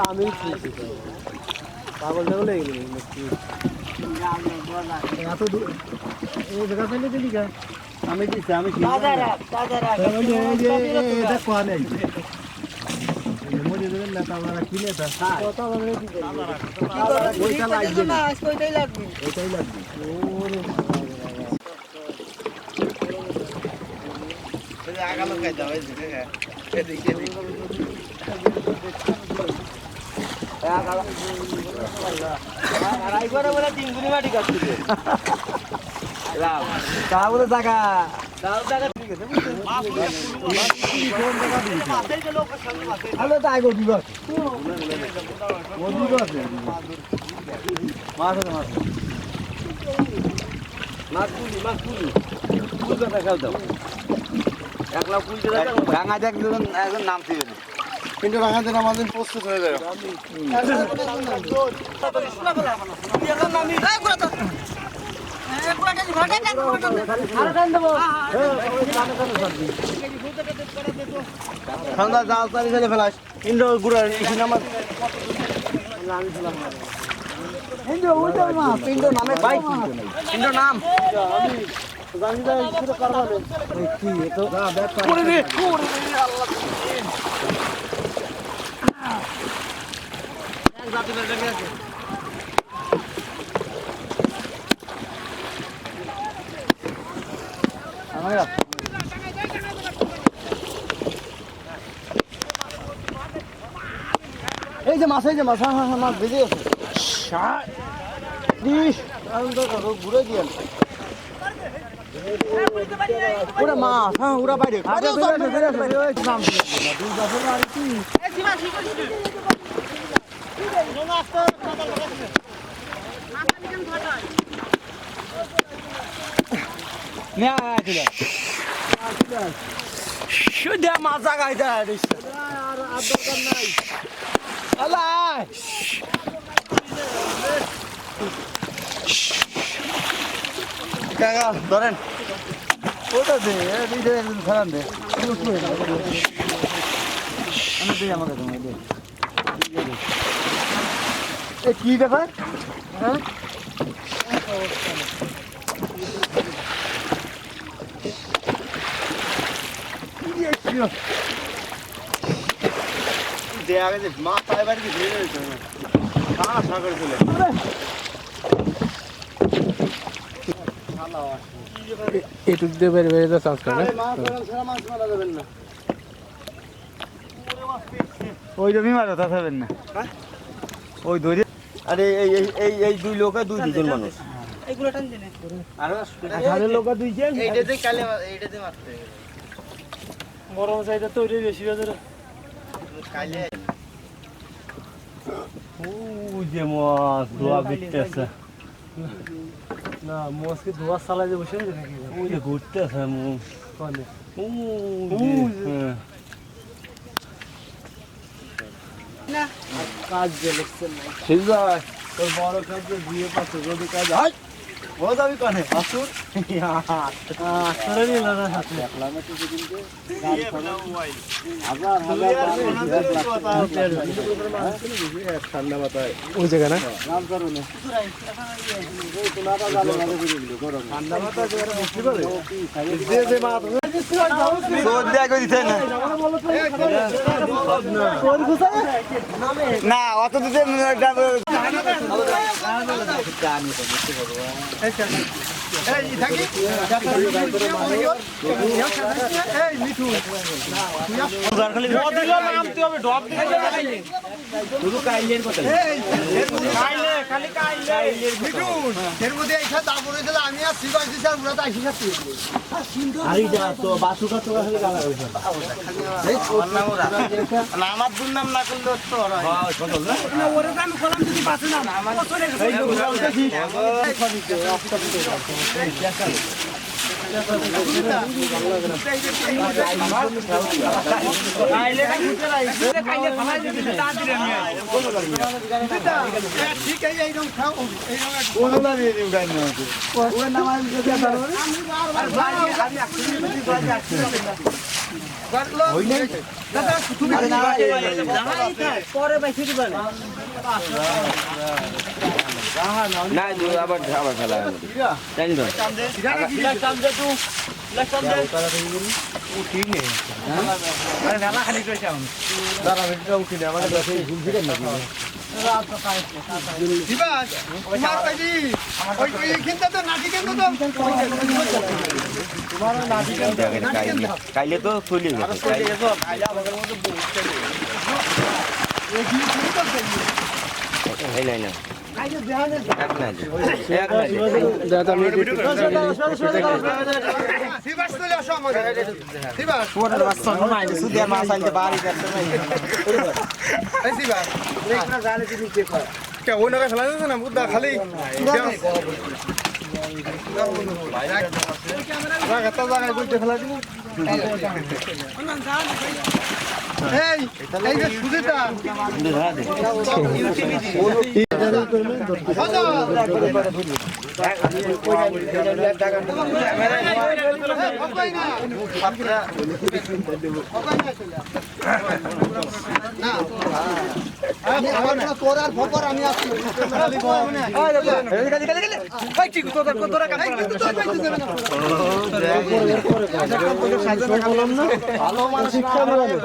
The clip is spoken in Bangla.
আমি পাগল টাগল হয়ে গেলি এত দূর এই জায়গা ফেলে দিলি কা আমি দিছি আমি এটা কোয়া নেই মরে দেবেন না তারা কিনে তা কথা বলে কি করবে ওইটা লাগবে না ওইটাই লাগবে ওরে আগালো খাই দাও এই দেখে এদিকে আড়াই করে বলে 3 গুনি মাটি কাটছে লাভ তা বলে টাকা দাও টাকা ঠিক আছে আলো তাই গো দিবা ওদিকে আছে মাছ কুলি কথা খাও দাও একলা কুলি দাও রাঙা একজন নাম ছিল কিন্তু রাঙাতে আমাদের প্রস্তুত হয়ে যাবে ঠান্ডা জাল তারি ফেলে ফেলাস ইন্দ্র গুড়া নামাজ ইন্দ্র ওইটা মা পিন্ড নামে ভাই পিন্ড নাম আমি জানি না কিছু করবা না কি এতো না ব্যাক করে দে আল্লাহ এক জাতি বের করে আছে আমরা এই যে মাছ হ্যাঁ মাছ ভেজে আছে ঘুরে দিয়ে ওরা মাছ হ্যাঁ ওরা বাইরে শুধু মাছা খাইতে আর দরকার নাই আল্লাহ কাকা ধরেন ওটা দে এইটা একদম খারাপ দে আমি দিই আমাকে তোমায় দে এ কি ব্যাপার হ্যাঁ দেয়া গেছে মাথায় বাড়ি কি ধরে রয়েছে হ্যাঁ সাগর চলে এটুক দিয়ে বের বের দা চান্স করে মাছ মারা যাবেন না ওই জমি মারা যাবেন না ওই ধরে আরে এই দুই লোকে দুইজন মানুষ এইগুলো টান দেন আর আরে লোকে দুইজন এইটাতে কালে এইটাতে মারতে গরম সাইডে তো ওইটাই বেশি বাজারে কালে ও যে মাছ দোয়া বিটতেছে না মোসকে দোয়া চালাতে বসে নাকি ওই যে ঘুরতেছে মু কোনে ও না কাজ দেখছে না ঠিক আছে তোর বড় কাজ দিয়ে পাচ্ছে যদি কাজ হয় ও যাবি কোনে আসুন তোরে নিলা না হাতে একলা মে তুই কিন্তু গাল করো আবার ঠান্ডা মাথায় ওই জায়গা না নাম করো না এই তোলাটা জালে মাঝে বুঝে দিল গরম ঠান্ডা মাথায় যারা বসতে পারে যে যে মাছ সোদ দেয়া কই দিতে না কোন গুছা না অত দিতে জানি তো বুঝতে পারবো এই থাকি এই মিঠু উদার খালি দিল নামতে হবে ডব দিলে শুধু কাইলের কথা কাইলে খালি কাইলে মিঠু এর মধ্যে এইটা দাম করেছিল আমি আর সিবাস দিছার পুরো তাই হিসাব দিই আরে যা তো বাসুকা তো খালি গালা হইছে এই আমার দুর্নাম না করলে তো হয় হ্যাঁ বল না ওরে আমি কলম দিতে পারছ না আমার চলে গেছে এই বলতে কি ঠিক দাদা তুমি পরে বাইছে দিবেন না আবার আবার খেলা জানি তো কাইলে তো চলে গেছে এই নাই না খালি এই এই যে সুজিতা তোরার ফকর আমি আসছি ভালো মানুষ শিক্ষা দেবে